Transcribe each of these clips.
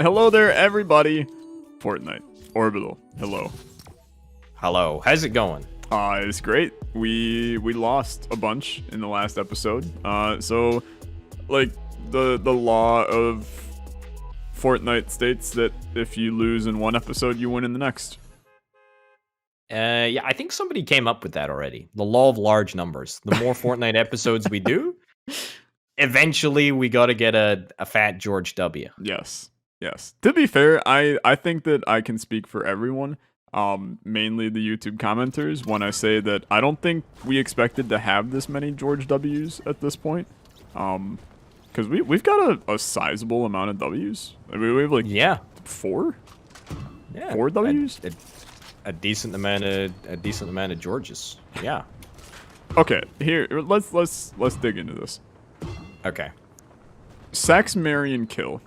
Hello there, everybody. Fortnite. Orbital. Hello. Hello. How's it going? It's great. We lost a bunch in the last episode. So, like, the law of Fortnite states that if you lose in one episode, you win in the next. Yeah, I think somebody came up with that already. The law of large numbers. The more Fortnite episodes we do, eventually we got to get a fat George W. Yes. Yes. To be fair, I think that I can speak for everyone, mainly the YouTube commenters, when I say that I don't think we expected to have this many George W's at this point. Because we've got a sizable amount of W's. I mean, we have like four? Yeah. 4 W's? A decent amount of Georges. Yeah. Okay, here let's dig into this. Okay. Sex, marry, and kill.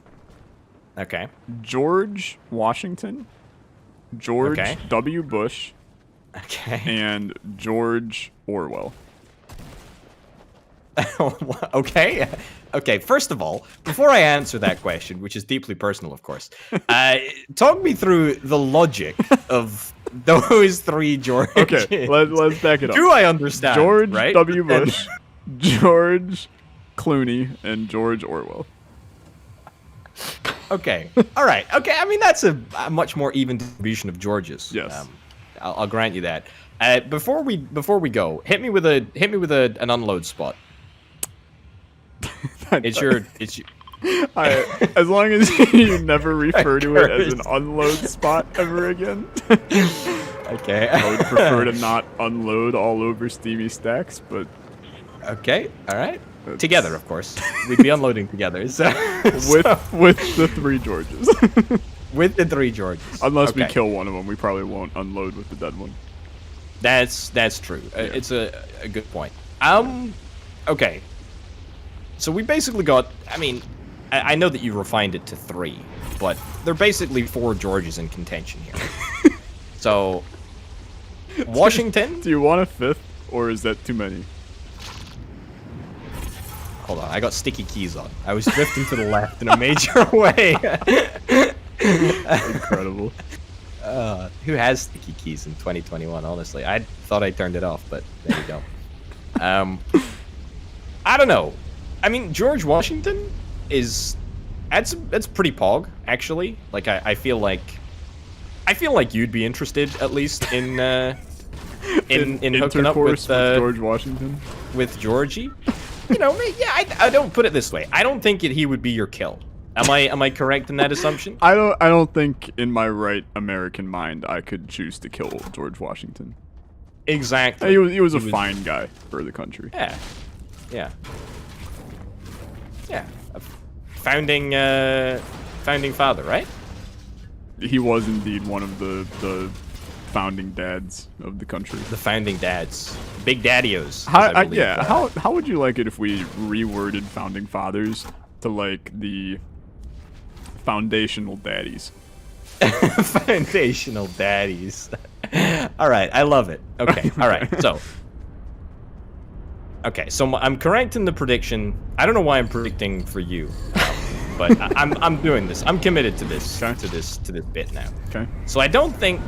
Okay. George Washington, George W. Bush, and George Orwell. Okay. Okay, first of all, before I answer that question, which is deeply personal, of course, talk me through the logic of those three Georges. Okay, let's back it up. Do I understand? George right? W. Bush, George Clooney, and George Orwell. Okay. All right. Okay. I mean, that's a much more even distribution of Georges. Yes. I'll grant you that. Before we go, hit me with an unload spot. It's your. As long as you never refer to it as an unload spot ever again. Okay. I would prefer to not unload all over Steamy Stacks, but. Okay. All right. Together, of course. We'd be unloading together. So, with the 3 Georges. With the 3 Georges. Unless we kill one of them, we probably won't unload with the dead one. That's true. Yeah. It's a good point. Okay. So we basically got. I mean, I know that you refined it to 3, but they're basically 4 Georges in contention here. So, Washington. Do you want a 5th, or is that too many? Hold on, I got sticky keys on. I was drifting to the left in a major way. Incredible. Who has sticky keys in 2021, honestly? I thought I turned it off, but there you go. I don't know. I mean, George Washington is... That's pretty pog, actually. Like, I feel like you'd be interested, at least, in hooking up with George Washington. With Georgie. You know, yeah, I don't put it this way. I don't think he would be your kill. Am I correct in that assumption? I don't think in my right American mind I could choose to kill George Washington. Exactly. He was a fine guy for the country. Yeah. Yeah. Yeah. A founding father, right? He was indeed one of the founding dads of the country. The founding dads. Big daddios. How would you like it if we reworded founding fathers to like the foundational daddies? Foundational daddies. All right, I love it. Okay, all right. So I'm correct in the prediction. I don't know why I'm predicting for you. But I'm doing this. I'm committed to this to this bit now. Okay. So I don't think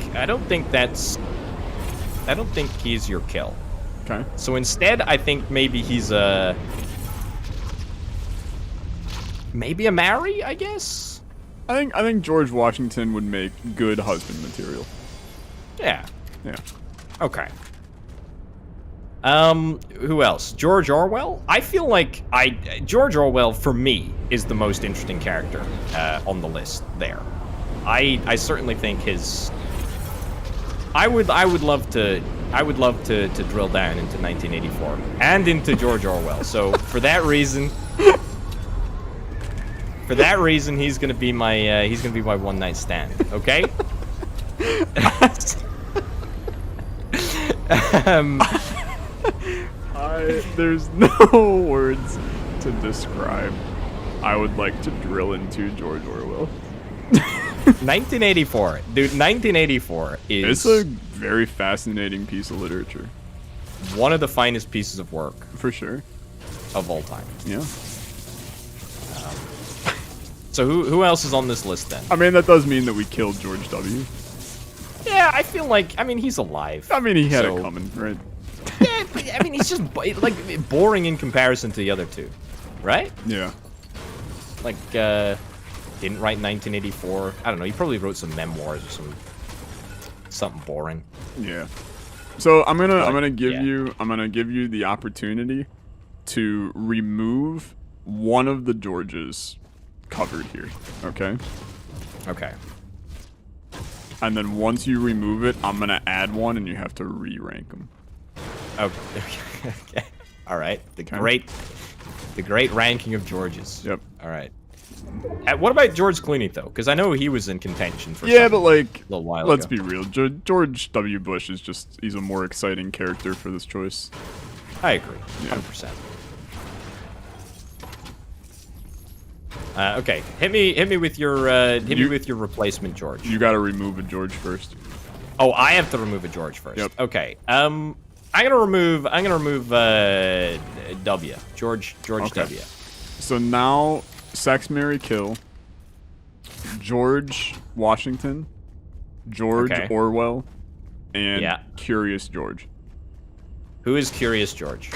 he's your kill. Okay. So instead, I think maybe he's maybe a marry, I guess. I think George Washington would make good husband material. Yeah. Yeah. Okay. Who else? George Orwell? I feel like George Orwell, for me, is the most interesting character on the list there. I certainly think his... I would love to drill down into 1984 and into George Orwell. So for that reason, he's gonna be my one night stand. Okay. There's no words to describe. I would like to drill into George Orwell. 1984, dude. 1984 is... It's a very fascinating piece of literature. One of the finest pieces of work, for sure, of all time. Yeah. So who else is on this list then? I mean, that does mean that we killed George W. Yeah, I feel like, I mean, he's alive. I mean, he had so, it coming, right? Yeah, but, I mean, he's just like boring in comparison to the other two, right? Yeah. Like, didn't write 1984. I don't know. He probably wrote some memoirs or something boring. Yeah. So I'm gonna give yeah. you the opportunity to remove one of the Georges covered here. Okay. Okay. And then once you remove it, I'm gonna add one, and you have to re-rank them. Okay. All right. The great ranking of Georges. Yep. All right. What about George Clooney though? Because I know he was in contention for but like, a little while let's ago. be real. George W. Bush is he's a more exciting character for this choice. I agree. Yeah. 100%. Okay, hit me with your replacement George. You got to remove a George first. Oh, I have to remove a George first. Yep. Okay. I'm gonna remove W. George Okay. W. So now, Sex, Marry, Kill. George Washington, George Orwell, and Curious George. Who is Curious George?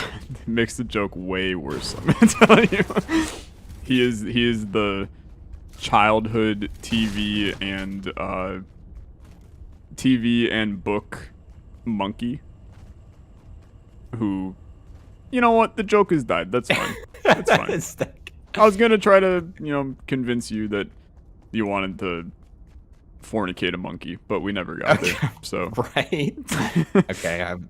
Makes the joke way worse, I'm gonna tell you. He is the childhood TV and book monkey who, you know what, the joke has died. That's fine. That's fine. I was gonna try to, convince you that you wanted to fornicate a monkey, but we never got there. So right. Okay, I'm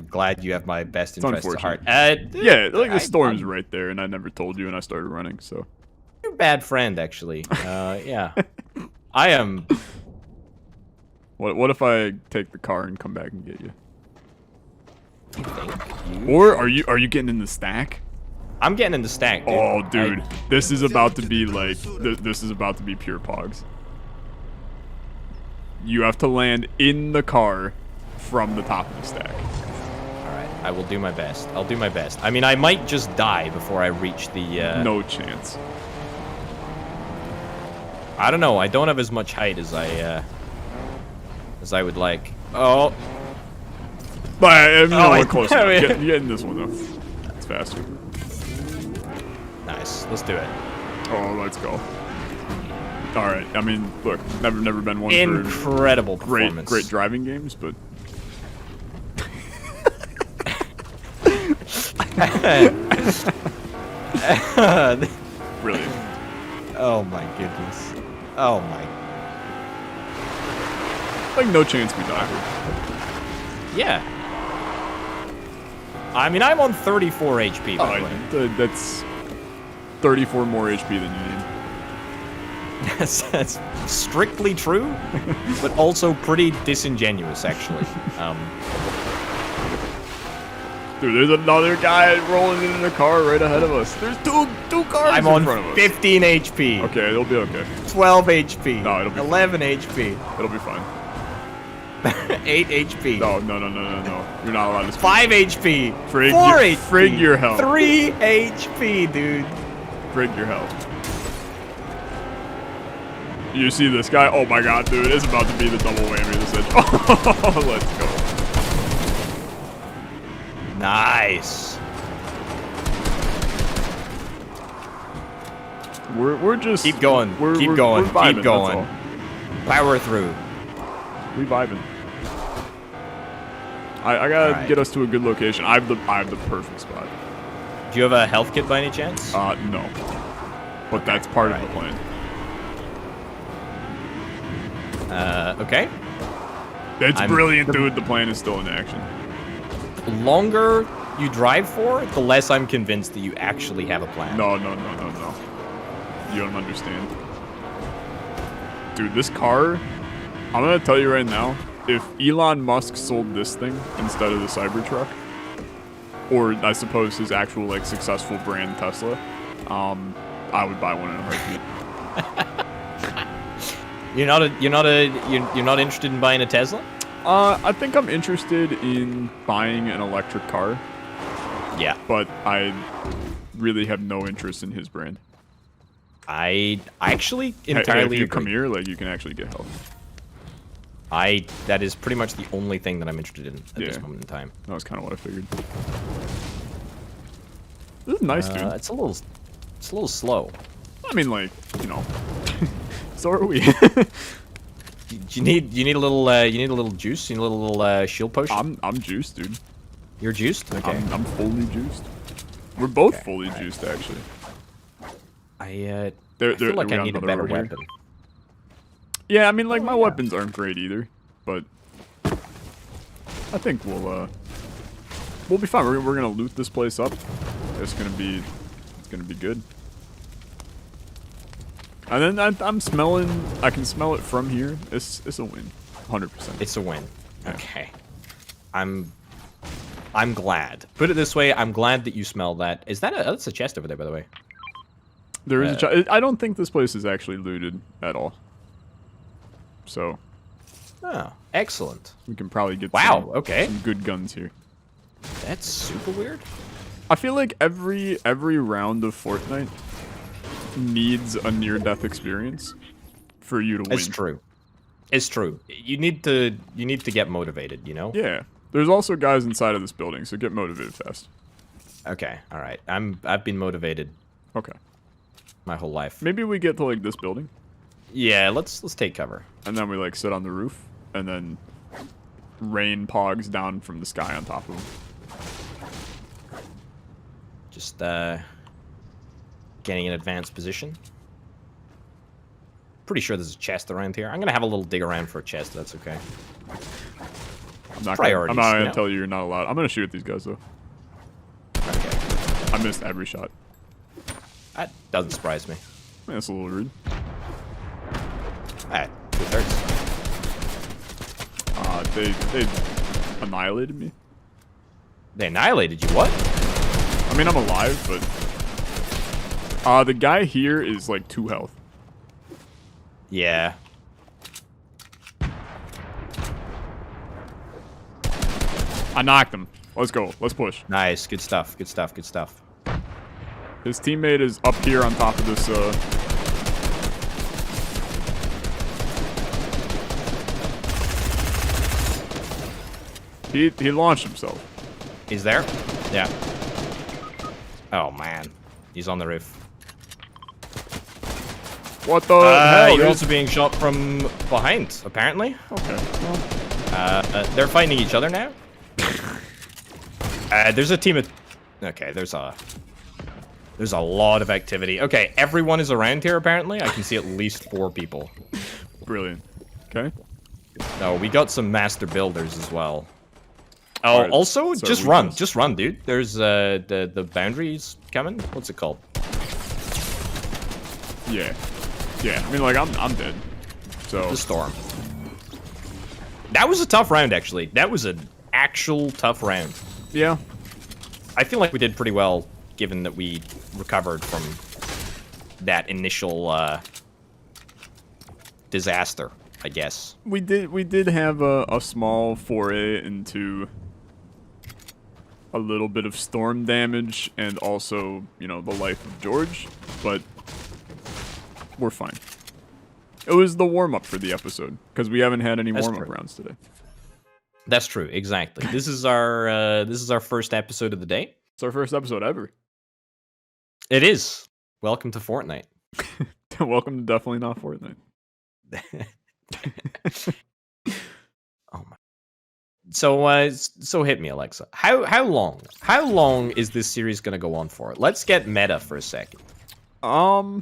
glad you have my best interest at heart. The storm's right there, and I never told you, and I started running. So you're a bad friend, actually. Yeah, I am. What if I take the car and come back and get you? Or are you getting in the stack? I'm getting in the stack, dude. Oh, dude, this is about to be like this is about to be pure pogs. You have to land in the car from the top of the stack. All right, I will do my best. I'll do my best. I mean, I might just die before I reach the. No chance. I don't know. I don't have as much height as I would like. Oh. But we're close enough. Get in this one though. It's faster. Nice. Let's do it. Oh, let's go. All right. I mean, look, never been one incredible for performance. Great driving games, but brilliant. Oh my goodness. Oh my. Like no chance we die. Yeah. I mean, I'm on 34 HP. By the way. That's 34 more HP than you need. That's strictly true, but also pretty disingenuous, actually. Dude, there's another guy rolling in the car right ahead of us. There's two cars in front of us. 15 HP. Okay, it'll be okay. 12 HP. No, it'll be 11 HP. It'll be fine. 8 HP. No. You're not allowed to speak. 5 HP. 4 HP. Frig your health. 3 HP, dude. Frig your health. You see this guy? Oh my god, dude. It's about to be the double whammy this edge. Oh, let's go. Nice. We're just... Keep going. Keep going. We're vibing, keep going. Power through. We vibing. I gotta get us to a good location. I have the perfect spot. Do you have a health kit by any chance? No. But that's part of the plan. Okay. It's brilliant, dude. The plan is still in action. The longer you drive for, the less I'm convinced that you actually have a plan. No. You don't understand. Dude, this car, I'm gonna tell you right now, if Elon Musk sold this thing instead of the Cybertruck, or I suppose his actual like successful brand Tesla, I would buy one in a heartbeat. You're not interested in buying a Tesla? I think I'm interested in buying an electric car. Yeah. But I really have no interest in his brand. I actually Hey, entirely if you agree. come here, like, you can actually get help. That is pretty much the only thing that I'm interested in at this Yeah. moment in time. That was kind of what I figured. This is nice, dude. It's a little slow. I mean, like, you know, so are we. You need a little juice. You need a little shield potion. I'm juiced, dude. You're juiced. Okay. I'm fully juiced. We're both Okay, fully juiced, actually. I There, feel like we I got need a another better over here. weapon. Yeah, I mean, like, Oh, my yeah. weapons aren't great either, but I think we'll be fine. We're gonna loot this place up. It's gonna be good. And then I'm smelling. I can smell it from here. It's a win, 100%. It's a win. Yeah. Okay. I'm glad. Put it this way, I'm glad that you smell that. Is that that's a chest over there, by the way? There is I don't think this place is actually looted at all. So Oh, excellent. we can probably get Wow, okay. some good guns here. That's super weird. I feel like every round of Fortnite needs a near-death experience for you to win. It's true. It's true. You need to get motivated, you know? Yeah. There's also guys inside of this building, so get motivated fast. Okay, all right. I've been motivated Okay. my whole life. Maybe we get to like this building, Yeah, let's take cover. and then we like sit on the roof, and then rain pogs down from the sky on top of them. Just getting an advanced position. Pretty sure there's a chest around here. I'm gonna have a little dig around for a chest. That's okay. I'm not Priorities, gonna you know? tell you you're not allowed. I'm gonna shoot at these guys though. Okay. I missed every shot. That doesn't surprise me. Man, that's a little rude. Ah, it hurts. They annihilated me. They annihilated you. What? I mean, I'm alive, but the guy here is like 2 health. Yeah. I knocked him. Let's go. Let's push. Nice. Good stuff. Good stuff. Good stuff. His teammate is up here on top of this. He launched himself. He's there? Yeah. Oh, man. He's on the roof. What the hell? You're dude? also being shot from behind, apparently. Okay. Well, They're fighting each other now. There's a team of... Okay, there's a lot of activity. Okay, everyone is around here, apparently. I can see at least 4 people. brilliant. Okay. No, we got some master builders as well. Oh, Alright, also, so just we run. just- Just run, dude. There's the boundaries coming. What's it called? Yeah. Yeah. I mean, like I'm dead. So The storm. That was a tough round, actually. That was an actual tough round. yeah. I feel like we did pretty well, given that we recovered from that initial disaster, I guess. We did have a small foray into a little bit of storm damage and also, you know, the life of George, but we're fine. It was the warm-up for the episode, because we haven't had any That's warm-up true. rounds today. That's true, exactly. This is our first episode of the day. It's our first episode ever. It is. Welcome to Fortnite. Welcome to Definitely Not Fortnite. Oh my. So hit me, Alexa. How long is this series gonna go on for? Let's get meta for a second. I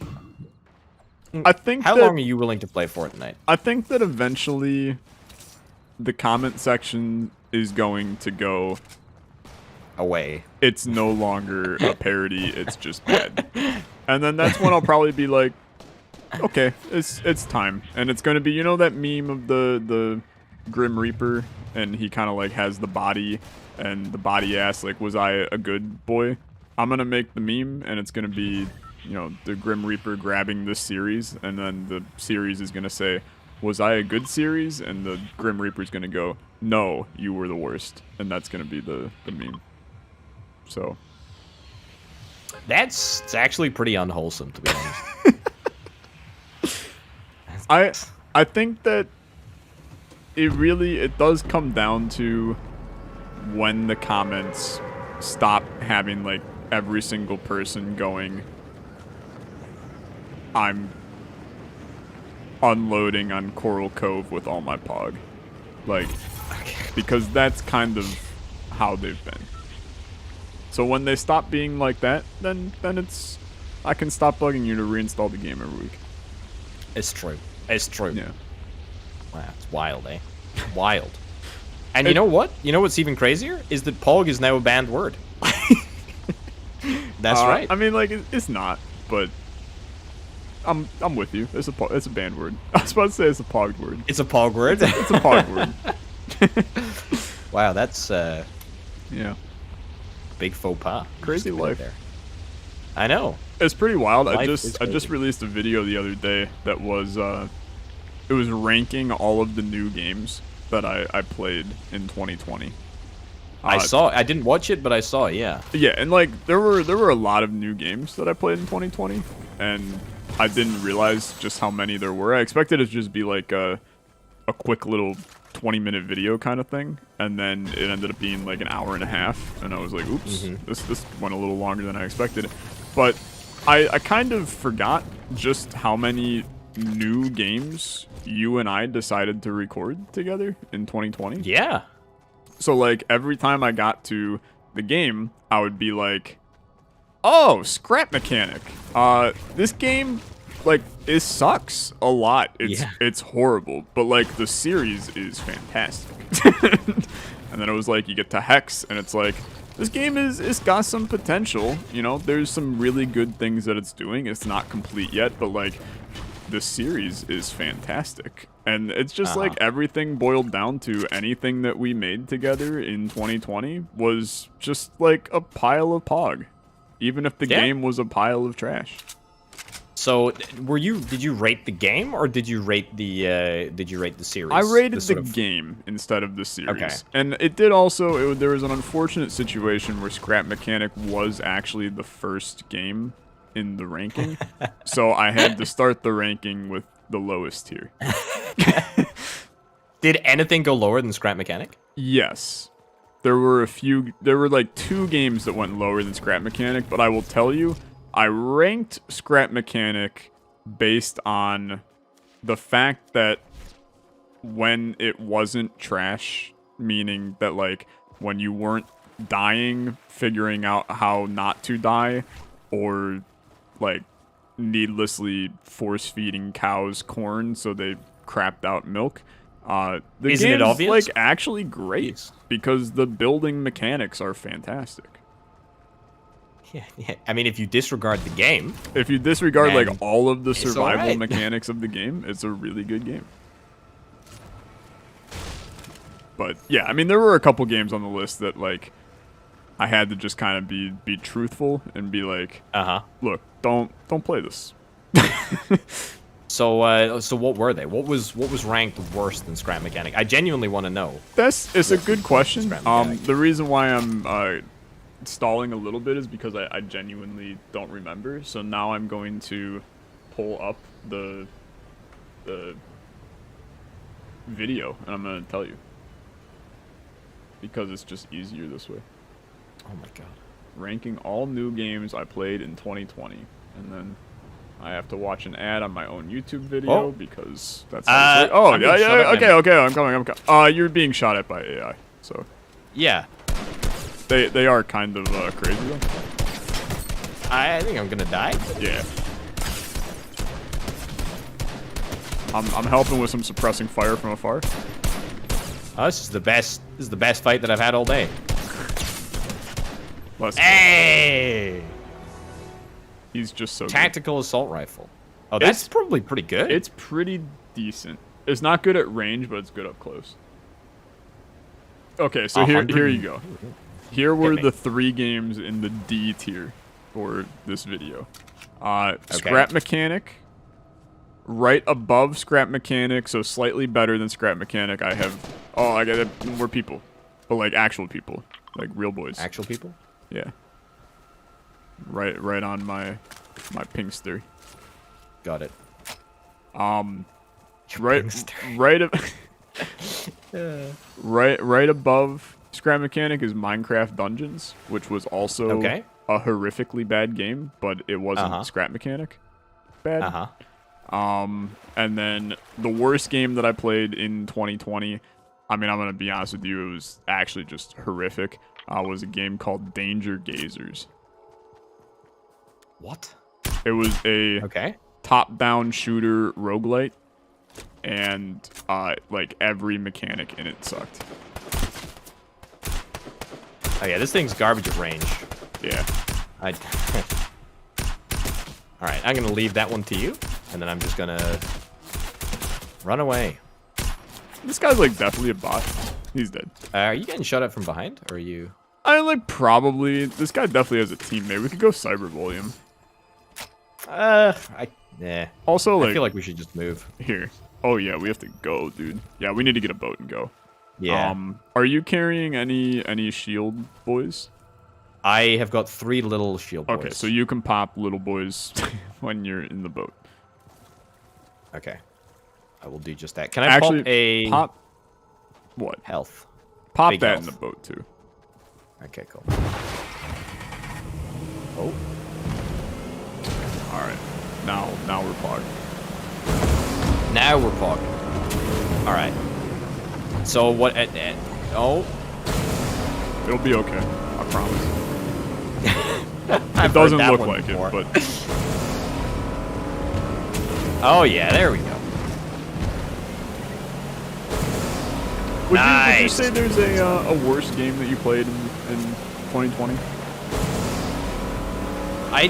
think How that, long are you willing to play Fortnite? I think that eventually the comment section is going to go, Away. it's no longer a parody, it's just bad. And then that's when I'll probably be like, okay, it's time. And it's going to be, you know that meme of the Grim Reaper, and he kind of like has the body, and the body asks like, was I a good boy? I'm going to make the meme, and it's going to be, you know, the Grim Reaper grabbing this series, and then the series is going to say, was I a good series? And the Grim Reaper's going to go, no, you were the worst. And that's going to be the meme. So It's actually pretty unwholesome, to be honest. I think that it does come down to when the comments stop having like every single person going, I'm unloading on Coral Cove with all my pog. Like, because that's kind of how they've been. So when they stop being like that, then it's, I can stop bugging you to reinstall the game every week. It's true. It's true. Yeah. Wow, it's wild, eh? Wild. And you know what? You know what's even crazier? Is that pog is now a banned word. That's right. I mean, like, it's not, but I'm with you. It's a banned word. I was about to say it's a pogged word. It's a pog word? It's a pogged word. Wow, that's, yeah. big faux pas. Crazy life. There. I know. It's pretty wild. I Life just released a video the other day that was it was ranking all of the new games that I played in 2020. I saw. I didn't watch it, but I saw it. Yeah. Yeah, and like there were a lot of new games that I played in 2020, and I didn't realize just how many there were. I expected it to just be like a quick little 20-minute video kind of thing, and then it ended up being like an hour and a half, and I was like, oops, this went a little longer than I expected. But I kind of forgot just how many new games you and I decided to record together in 2020. Yeah. So like every time I got to the game, I would be like, oh, scrap mechanic. This game, like, it sucks a lot. It's horrible, but like the series is fantastic. And then it was like you get to Hex, and it's like this game it's got some potential. You know, there's some really good things that it's doing. It's not complete yet, but like the series is fantastic. And it's just like everything boiled down to anything that we made together in 2020 was just like a pile of pog, even if the game was a pile of trash. So, did you rate the game, or did you rate the series? I rated the game instead of the series. Okay. And it did also, there was an unfortunate situation where Scrap Mechanic was actually the first game in the ranking. So I had to start the ranking with the lowest tier. Did anything go lower than Scrap Mechanic? Yes. There were like 2 games that went lower than Scrap Mechanic, but I will tell you, I ranked Scrap Mechanic based on the fact that when it wasn't trash, meaning that like when you weren't dying, figuring out how not to die, or like needlessly force feeding cows corn so they crapped out milk. The Isn't it obvious? Like actually great because the building mechanics are fantastic. Yeah. I mean, if you disregard the game, if you disregard like all of the survival right. mechanics of the game, it's a really good game. But yeah, I mean, there were a couple games on the list that like I had to just kind of be truthful and be like, look, don't play this. So what were they? What was ranked worse than Scrap Mechanic? I genuinely want to know. It's a good question. The reason why I'm stalling a little bit is because I genuinely don't remember. So now I'm going to pull up the video and I'm going to tell you. Because it's just easier this way. Oh my god. Ranking all new games I played in 2020. And then I have to watch an ad on my own YouTube video because that's how oh, yeah, okay, I'm coming. You're being shot at by AI, so. Yeah. They are kind of crazy though. I think I'm gonna die. Yeah. I'm helping with some suppressing fire from afar. Oh, this is the best fight that I've had all day. Hey! He's just so Tactical assault rifle. Oh, that's probably pretty good. It's pretty decent. It's not good at range, but it's good up close. Okay, so here you go. Here were the 3 games in the D tier for this video. Scrap Mechanic. Right above Scrap Mechanic, so slightly better than Scrap Mechanic. I got more people. But like actual people. Like real boys. Actual people? Yeah. Right on my Pinkster. Got it. right, right above Scrap Mechanic is Minecraft Dungeons, which was also a horrifically bad game, but it wasn't Scrap Mechanic bad. And then the worst game that I played in 2020, I mean, I'm gonna be honest with you, it was actually just horrific. Was a game called Danger Gazers. What? It was a top-down shooter roguelite, and like every mechanic in it sucked. Oh yeah, this thing's garbage at range. Yeah. All right, I'm gonna leave that one to you, and then I'm just gonna run away. This guy's like definitely a bot. He's dead. Are you getting shot at from behind, or are you? I like probably. This guy definitely has a teammate. We could go cyberbully him. Yeah. Also, like, I feel like we should just move. Here. Oh yeah, we have to go, dude. Yeah, we need to get a boat and go. Yeah. Are you carrying any shield boys? I have got 3 little shield boys. Okay, so you can pop little boys when you're in the boat. Okay. I will do just that. Can I actually pop what? Health. Pop Big that health. in the boat too. Okay, cool. Oh. All right. Now we're pogged. Now we're pogged. All right. So what? Oh. It'll be okay. I promise. It doesn't look like it, but. Oh yeah, there we go. Would you say there's a worse game that you played in 2020? I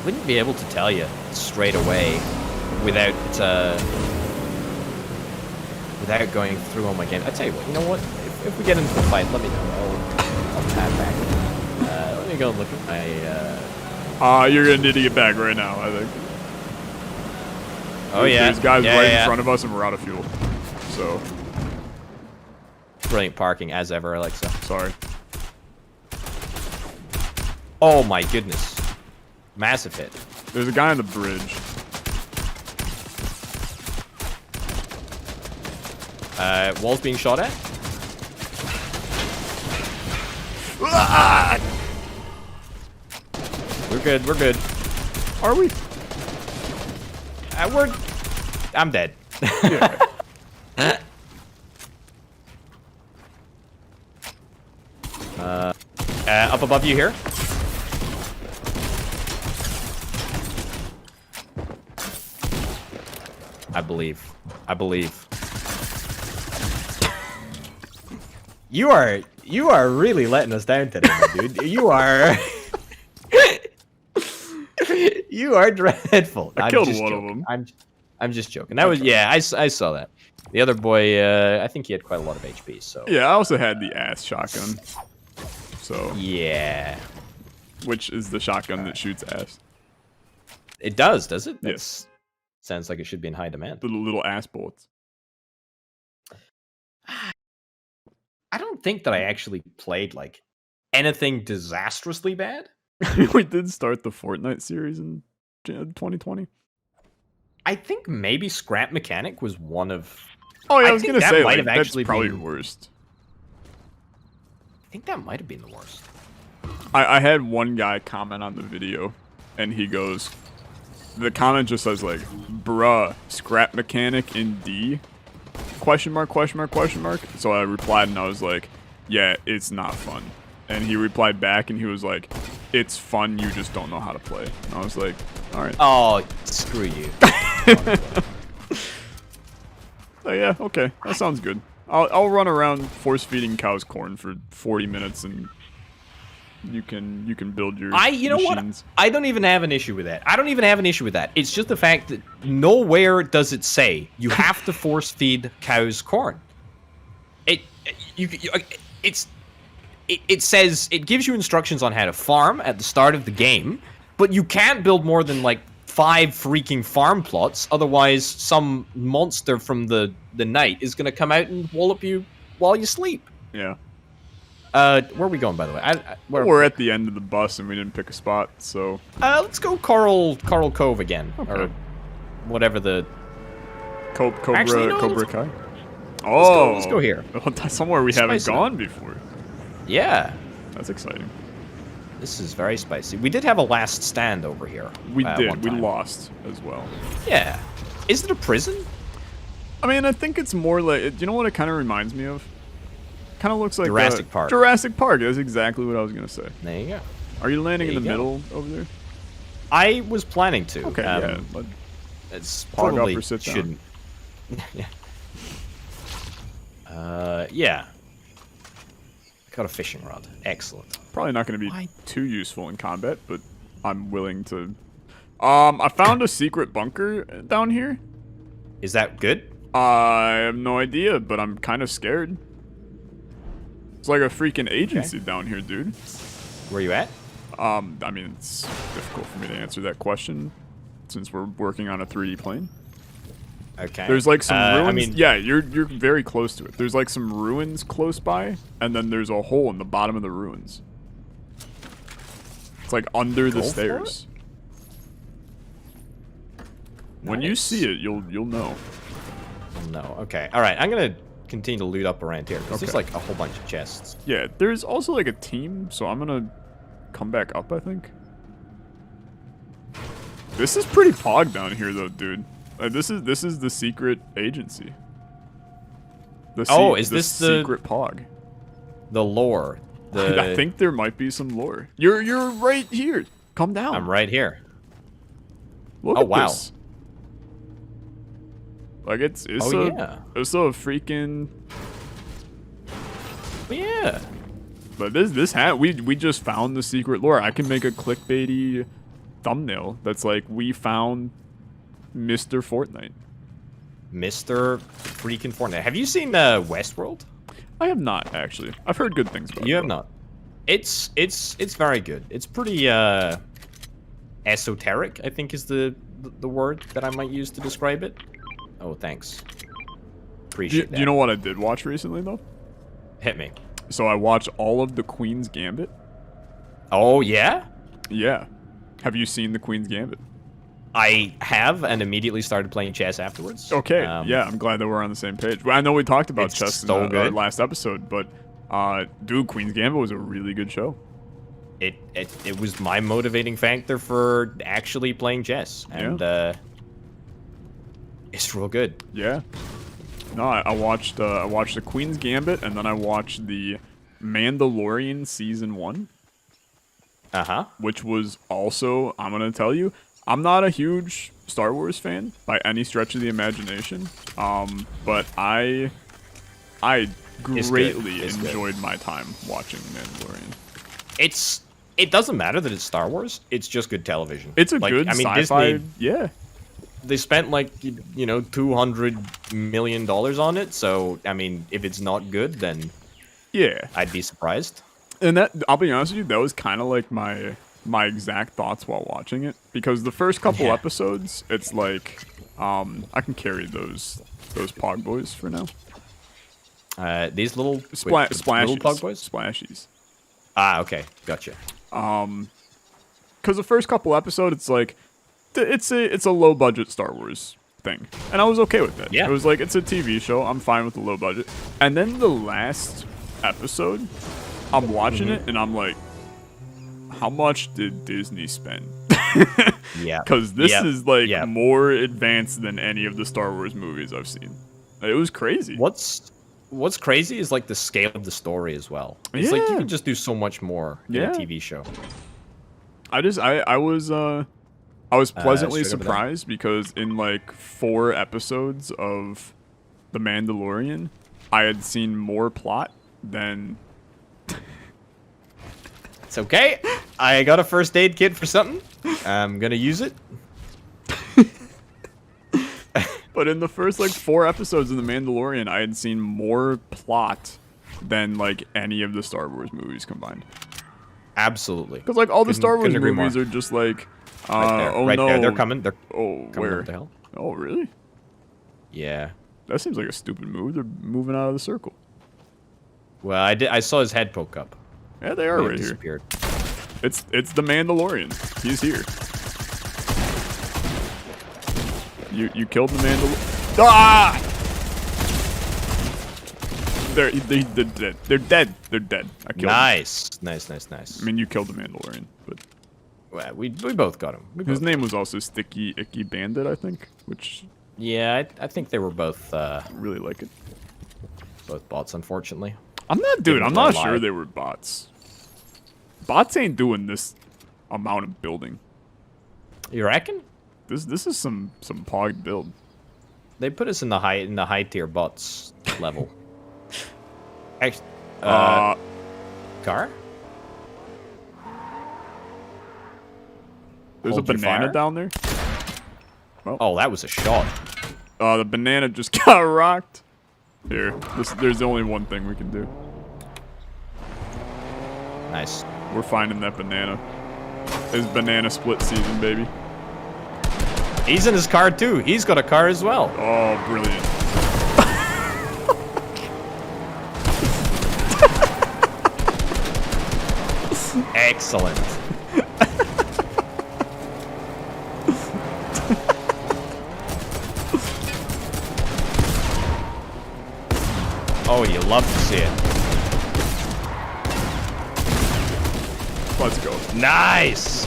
wouldn't be able to tell you straight away without going through all my games. I tell you what, you know what? If we get into a fight, let me know. I'll pad back. Let me go and look at my. You're gonna need to get back right now, I think. Oh yeah. There's guys right in front of us, and we're out of fuel. So. Brilliant parking as ever, Alexa. Sorry. Oh my goodness. Massive hit. There's a guy on the bridge. Wall's being shot at. We're good. We're good. Are we? I'm dead. Yeah. Up above you here. I believe. You are really letting us down today, dude. You are dreadful. I killed one of them. I'm just joking. That was I saw that. The other boy, I think he had quite a lot of HP. So yeah, I also had the ass shotgun. So yeah, which is the shotgun that shoots ass? It does it? Yes. Sounds like it should be in high demand. The little ass bullets. I don't think that I actually played like anything disastrously bad. We did start the Fortnite series in 2020. I think maybe Scrap Mechanic was one of. Oh yeah, I was gonna say like, that's probably the worst. I think that might have been the worst. I had one guy comment on the video, and he goes, the comment just says like, "Bruh, Scrap Mechanic in D?" Question mark, question mark, question mark. So I replied and I was like, "Yeah, it's not fun." And he replied back and he was like, "It's fun, you just don't know how to play." And I was like, "All right." Oh, screw you. Oh yeah, okay, that sounds good. I'll run around force feeding cows corn for 40 minutes and you can build your you know machines. what? I don't even have an issue with that. It's just the fact that nowhere does it say you have to force feed cows corn. It says it gives you instructions on how to farm at the start of the game, but you can't build more than like 5 freaking farm plots, otherwise some monster from the night is gonna come out and wallop you while you sleep. Yeah. Where are we going, by the way? We're at the end of the bus and we didn't pick a spot, so... let's go Coral Cove again. Okay. Or whatever the. Cobra Actually, no, Cobra let's- Kai. Oh, let's go here. That's somewhere we haven't Spice it up. gone before. Yeah, That's exciting. this is very spicy. We did have a last stand over here. We one did. We time. lost as well. Yeah. Is it a prison? I mean, I think it's more like, you know what it kind of reminds me of? Kind of looks like Jurassic Park. Jurassic Park. That's exactly what I was gonna say. There you go. Are you landing in There the you go. middle over there? I was planning to. Okay, yeah. It's Pog up probably or sit down. shouldn't. Yeah. I got a fishing rod. Excellent. Probably not going to be Why? too useful in combat, but I'm willing to. I found a secret bunker down here. Is that good? I have no idea, but I'm kind of scared. It's like a freaking agency down here, dude. Where you at? I mean, it's difficult for me to answer that question since we're working on a 3D plane. Okay. There's like some ruins. I mean, Yeah, you're very close to it. There's like some ruins close by, and then there's a hole in the bottom of the ruins. It's like under the Go for stairs. When you Nice. see it, you'll know. no. Okay. All right. I'm gonna continue to loot up around here because there's Okay. like a whole bunch of chests. Yeah, there's also like a team, so I'm gonna come back up, I think. This is pretty pog down here though, dude. Like, this is the secret agency. Is this the- secret pog? The lore. The I think there might be some lore. You're right here. Come down. I'm right here. Look Oh, at wow. this. Like it's Oh, yeah. it's a freaking. But yeah. But this hat we just found the secret lore. I can make a clickbaity thumbnail that's like we found Mr. Fortnite. Mr. freaking Fortnite. Have you seen Westworld? I have not actually. I've heard good things about it. You have not. It's very good. It's pretty esoteric, I think is the word that I might use to describe it. Oh, thanks. Appreciate that. Do you know what I did watch recently though? Hit me. So I watched all of the Queen's Gambit. Oh, yeah? Yeah. Have you seen the Queen's Gambit? I have, and immediately started playing chess afterwards. Okay, yeah, I'm glad that we're on the same page. Well, I know we talked about It's chess so in our good. last episode, but dude, Queen's Gambit was a really good show. It was my motivating factor for actually playing chess, and it's real good. Yeah. No, I watched the Queen's Gambit, and then I watched the Mandalorian season 1, which was also, I'm gonna tell you, I'm not a huge Star Wars fan by any stretch of the imagination, but I greatly It's good. enjoyed my time watching Mandalorian. It doesn't matter that it's Star Wars. It's just good television. It's a Like, good I mean, sci-fi. Disney, Yeah. they spent like $200 million on it. So I mean, if it's not good, then Yeah. I'd be surprised. And that, I'll be honest with you, that was kind of like my exact thoughts while watching it, because the first couple Yeah. episodes, it's like, I can carry those Pog boys for now. These little Splashies. little pug boys. Splashies. Ah, okay, gotcha. Because the first couple episodes, it's like, it's a low budget Star Wars thing, and I was okay with that. Yeah. It was like, it's a TV show. I'm fine with the low budget. And then the last episode, I'm watching it and I'm like, how much did Disney spend? Yeah, Because this Yep. is like Yep. more advanced than any of the Star Wars movies I've seen. It was crazy. What's crazy is like the scale of the story as well. It's like you Yeah. can just do so much more in Yeah. a TV show. I was pleasantly straight over there. surprised because in like 4 episodes of The Mandalorian, I had seen more plot than. It's okay. I got a first aid kit for something. I'm gonna use it. But in the first like 4 episodes of The Mandalorian, I had seen more plot than like any of the Star Wars movies combined. Absolutely. Because like all the Star Wars couldn't agree movies more. are just like, Right there. oh right no, there. They're coming. They're Oh, coming. where? What the hell? Oh, really? Yeah. That seems like a stupid move. They're moving out of the circle. Well, I saw his head poke up. Yeah, they are He right here. disappeared. It's the Mandalorian. He's here. You killed the Mandalorian. Ah! They're dead. They're dead. They're dead. I killed them. Nice. I mean, you killed the Mandalorian, but Well, we both got him. his name was also Sticky Icky Bandit, I think, which Yeah, I think they were both really like it. both bots, unfortunately. I'm not sure they were bots. Bots ain't doing this amount of building. You reckon? This is some pogged build. They put us in the high tier bots level. Actually, car? There's Hold a your banana fire? down there. Oh, that was a shot. The banana just got rocked. Here, there's only one thing we can do. Nice. We're finding that banana. It's banana split season, baby. He's in his car too. He's got a car as well. Oh, brilliant. Excellent. Oh, you love to see it. Let's go. Nice.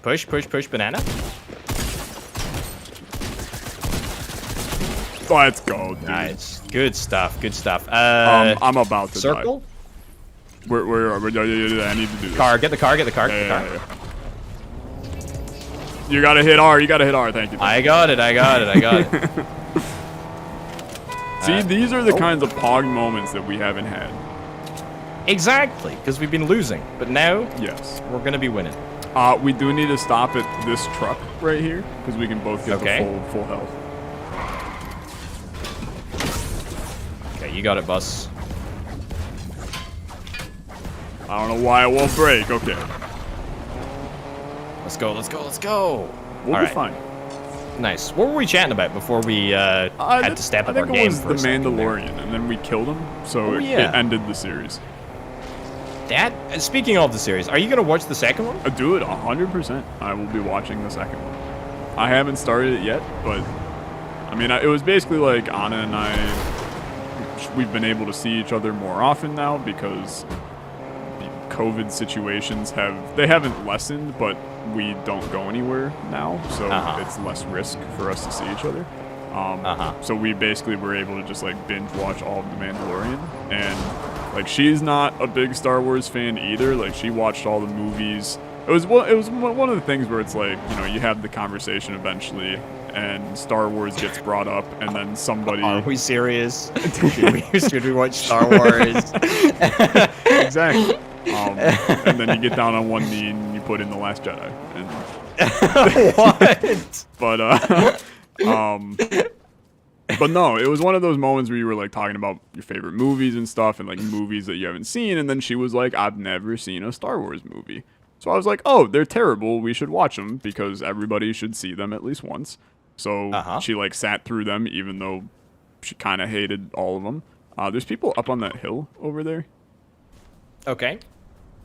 Push, banana. Let's go, dude. Nice. Good stuff. I'm about to circle? die. Where are we? I need to do this. Car, get the car. Yeah. You gotta hit R. Thank you. I got it. See, these are the kinds of pog moments that we haven't had. Exactly, because we've been losing. But now, Yes. we're going to be winning. We do need to stop at this truck right here, because we can both get the full health. Okay, you got it, boss. I don't know why it won't break. Okay. Let's go. We'll be fine. Nice. What were we chatting about before we had to step up our game for a second there? the Mandalorian, and then we killed him, so it ended the series. Speaking of the series, are you going to watch the second one? Do it 100%. I will be watching the second one. I haven't started it yet, but I mean, it was basically like Anna and I, we've been able to see each other more often now because the COVID situations haven't lessened, but we don't go anywhere now, so it's less risk for us to see each other. So we basically were able to just like binge watch all of The Mandalorian, and like she's not a big Star Wars fan either. Like she watched all the movies. It was one of the things where it's like, you know, you have the conversation eventually, and Star Wars gets brought up, and then somebody. Are we serious? should we watch Star Wars? Exactly. And then you get down on one knee and you put in The Last Jedi. What? But no, it was one of those moments where you were like talking about your favorite movies and stuff, and like movies that you haven't seen, and then she was like, "I've never seen a Star Wars movie." So I was like, "Oh, they're terrible. We should watch them because everybody should see them at least once." So she like sat through them, even though she kind of hated all of them. There's people up on that hill over there. Okay.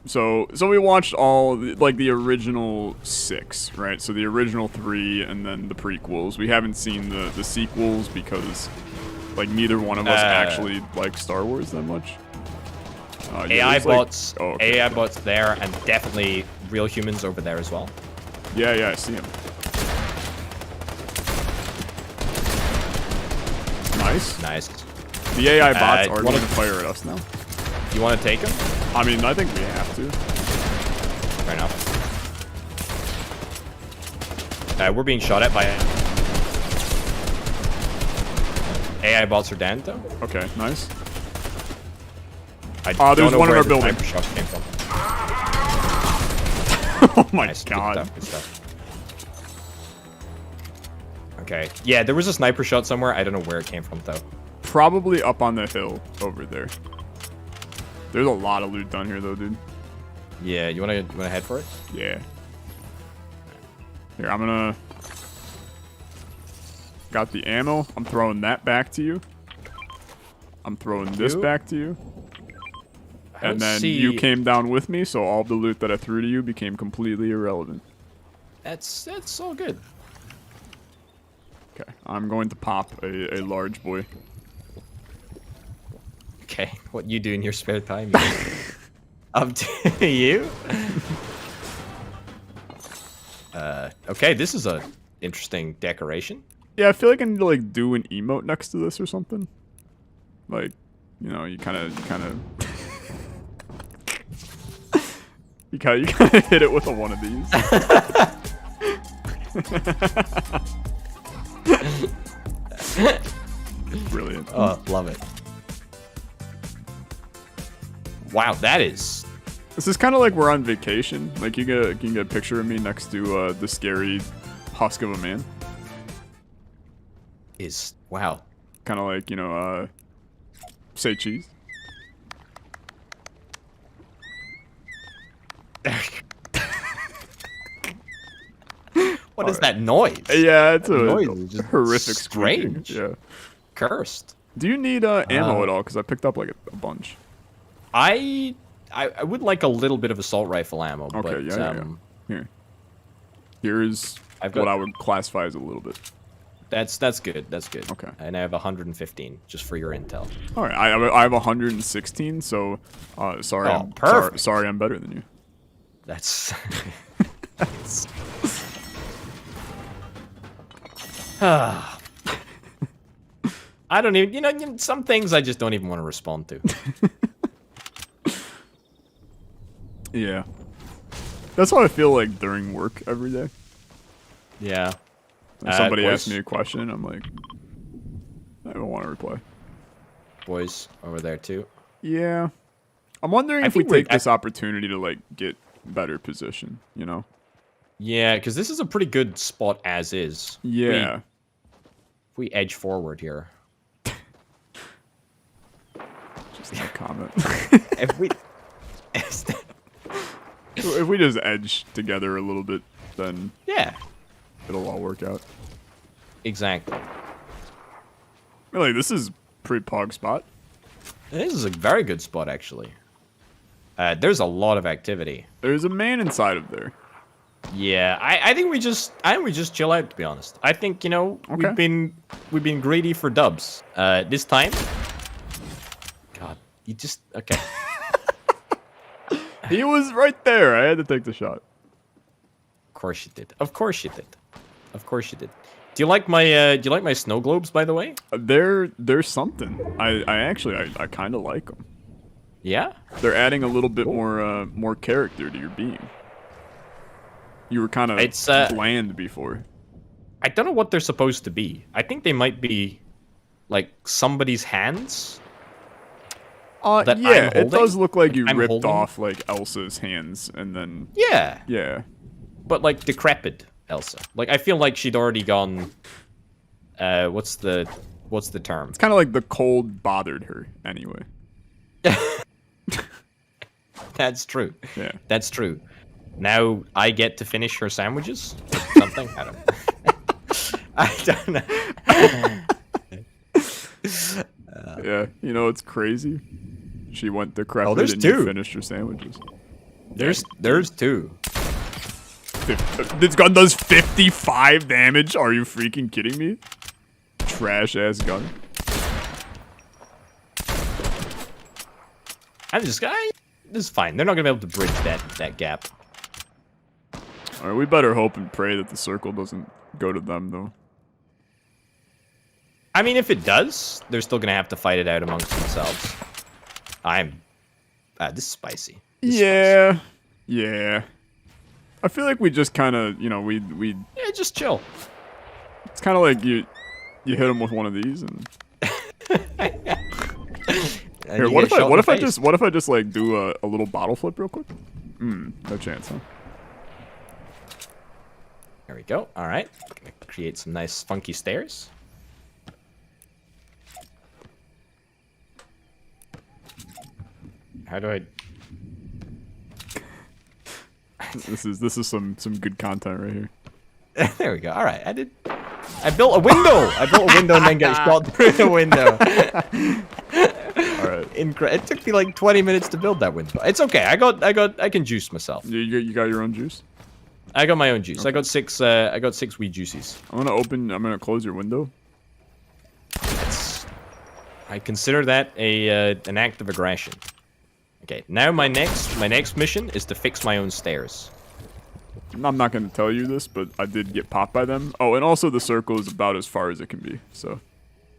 So we watched all like the original 6, right? So the original 3 and then the prequels. We haven't seen the sequels because like neither one of us actually like Star Wars that much. AI bots, AI bots there, and definitely real humans over there as well. Yeah, I see them. Nice. The AI bots are going to fire at us now. You want to take them? I mean, I think we have to. Fair enough. We're being shot at by AI bots are down though. Okay, nice. There's one in our building. Shot came from. Oh my Nice, god. Good stuff. Okay. Yeah, there was a sniper shot somewhere. I don't know where it came from though. Probably up on the hill over there. There's a lot of loot down here, though, dude. Yeah, you wanna head for it? Yeah. Here, I'm gonna... Got the ammo. I'm throwing that back to you. I'm throwing this back to you. And then you came down with me, so all the loot that I threw to you became completely irrelevant. That's all good. Okay, I'm going to pop a large boy. Okay, what you do in your spare time? Up to you. Okay, this is a interesting decoration. Yeah, I feel like I need to like do an emote next to this or something. Like, you know, you kind of you kind of hit it with one of these. Brilliant. Oh, love it. Wow, that is. This is kind of like we're on vacation. Like you can get a picture of me next to the scary husk of a man. Wow. Kind of like, you know, say cheese. What is that noise? Yeah, it's a noise is just horrific strange. Squeaking. Yeah. Cursed. Do you need ammo at all? Because I picked up like a bunch. I would like a little bit of assault rifle ammo. Okay, but, yeah. Here's what I would classify as a little bit. That's good. That's good. Okay. And I have 115 just for your intel. All right, I have 116. So, sorry, perfect. Sorry, I'm better than you. That's. I don't even. You know, some things I just don't even want to respond to. Yeah. That's how I feel like during work every day. Yeah. If somebody asks me a question, I'm like, I don't want to reply. Boys over there too. Yeah. I'm wondering if we take this opportunity to like get better position, you know? Yeah, because this is a pretty good spot as is. Yeah. If we edge forward here. Just a comment. If we just edge together a little bit, then yeah, it'll all work out. Exactly. Really, this is pretty pog spot. This is a very good spot, actually. There's a lot of activity. There's a man inside of there. Yeah, I think we just chill out, to be honest. I think, you know, okay. we've been greedy for dubs. This time. God, you just okay. He was right there. I had to take the shot. Of course you did. Of course you did. Of course you did. Do you like my snow globes, by the way? They're something. I actually kind of like them. Yeah. They're adding a little bit more character to your being. You were kind of bland before. I don't know what they're supposed to be. I think they might be like somebody's hands. Yeah, it does look like you ripped off like Elsa's hands and then. Yeah. Yeah. But like decrepit Elsa. Like I feel like she'd already gone. What's the term? It's kind of like the cold bothered her anyway. That's true. Yeah. That's true. Now I get to finish her sandwiches or something. I don't know. Yeah, you know it's crazy. She went decrepit and you finished her sandwiches. There's two. This gun does 55 damage. Are you freaking kidding me? Trash ass gun. This is fine. They're not gonna be able to bridge that gap. All right, we better hope and pray that the circle doesn't go to them though. I mean, if it does, they're still gonna have to fight it out amongst themselves. This is spicy. Yeah. I feel like we just kind of, you know, we. Yeah, just chill. It's kind of like you hit them with one of these and. Here, what if I just like do a little bottle flip real quick? No chance, huh? There we go. All right, gonna create some nice funky stairs. How do I? This is some good content right here. There we go. All right, I built a window. I built a window and then got shot through the window. All right. It took me like 20 minutes to build that wind tunnel. It's okay. I can juice myself. You got your own juice? I got my own juice. Okay. I got six wee juices. I'm gonna close your window. I consider that an act of aggression. Okay, now my next mission is to fix my own stairs. I'm not gonna tell you this, but I did get popped by them. Oh, and also the circle is about as far as it can be. So.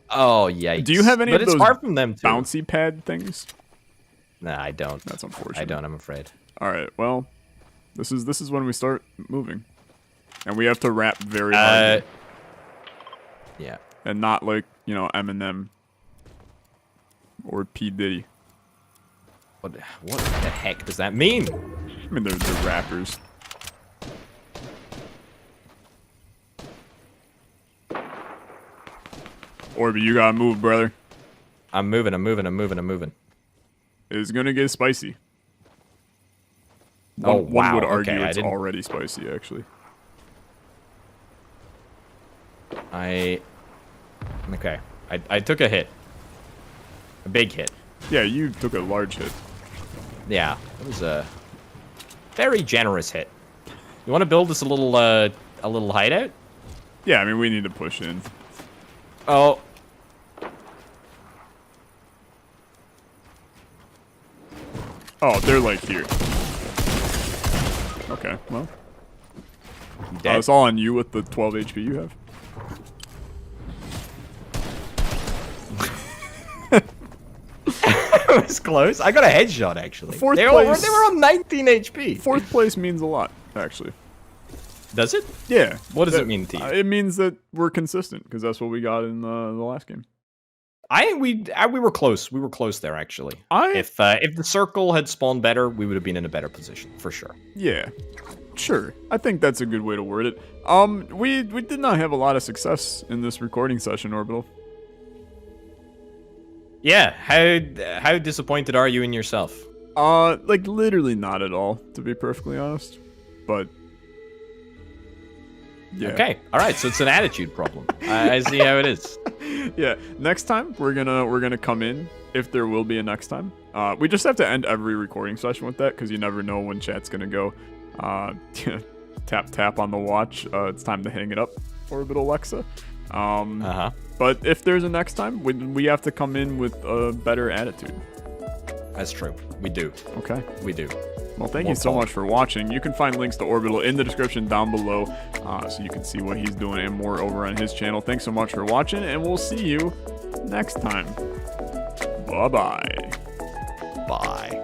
Oh yeah. Do you have any of those far from them too. bouncy pad things? Nah, I don't. That's unfortunate. I don't. I'm afraid. All right. Well, this is when we start moving, and we have to rap very hard. Yeah. And not like Eminem or P Diddy. What the heck does that mean? I mean, they're rappers. Orby, you gotta move, brother. I'm moving. It's gonna get spicy. Oh, One wow. would argue Okay, it's already spicy, actually. Okay. I took a hit. A big hit. Yeah, you took a large hit. Yeah, it was a very generous hit. You want to build us a little hideout? Yeah, I mean, we need to push in. Oh. Oh, they're like here. Okay, well. It's all on you with the 12 HP you have. It was close. I got a headshot, actually. They were on 19 HP. Fourth place means a lot, actually. Does it? Yeah. What does it mean to you? It means that we're consistent, because that's what we got in the last game. We were close. We were close there, actually. If the circle had spawned better, we would have been in a better position, for sure. Yeah. Sure. I think that's a good way to word it. We did not have a lot of success in this recording session, Orbital. Yeah, how disappointed are you in yourself? Like literally not at all, to be perfectly honest. But yeah. Okay, all right. So it's an attitude problem. I see how it is. Yeah. Next time we're gonna come in, if there will be a next time. We just have to end every recording session with that, because you never know when chat's gonna go. Tap on the watch. It's time to hang it up, Orbital Alexa. But if there's a next time, we have to come in with a better attitude. That's true. We do. Okay. We do. Well, thank you so much for watching. You can find links to Orbital in the description down below, so you can see what he's doing and more over on his channel. Thanks so much for watching, and we'll see you next time. Bye-bye. Bye.